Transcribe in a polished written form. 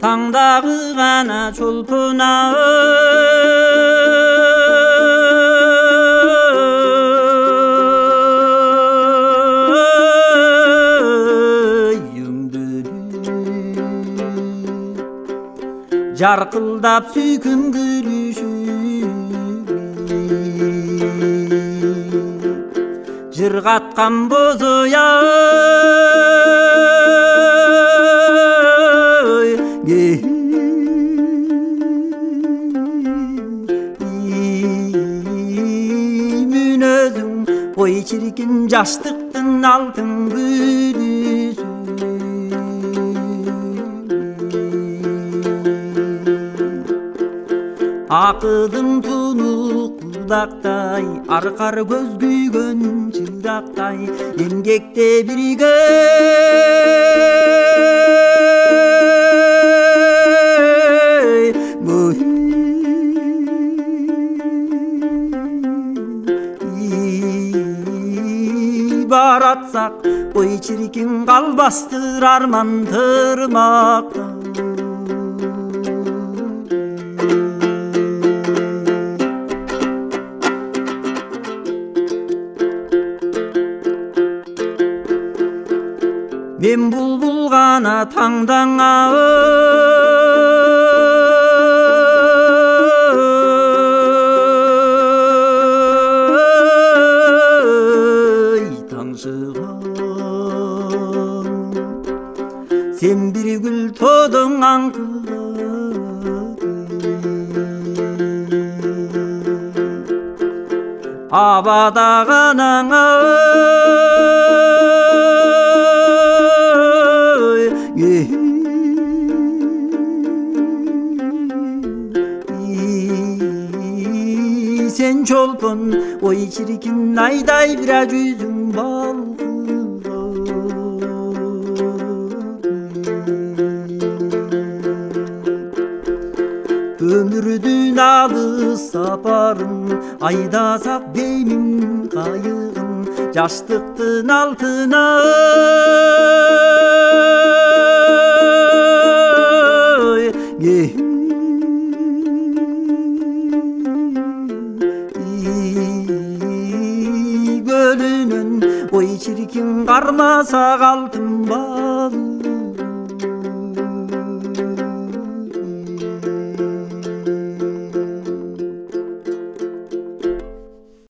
Tаңдағы ғана чолпына жарқылдап сүйкім күліші жыр қатқан бозоя мен өзің ой шіркін жаштықтың алтын гүлісі ақылдың тұнық будақтай арқар көз күйген шырақтай емгекте бірге баратсақ ой шіркін қалбастыр арман тырмақта мен бұлбұл ғана таңдаңа таңшыған сен бір гүл тодың аңқылы абада ғанаңа сен чолпон ой шіркін айдай бір жүзің өмірдің алыс сапарын айдасақ деймін қайығын жаштықтың алтына гөлінен ой шіркін қармасақ алтын бал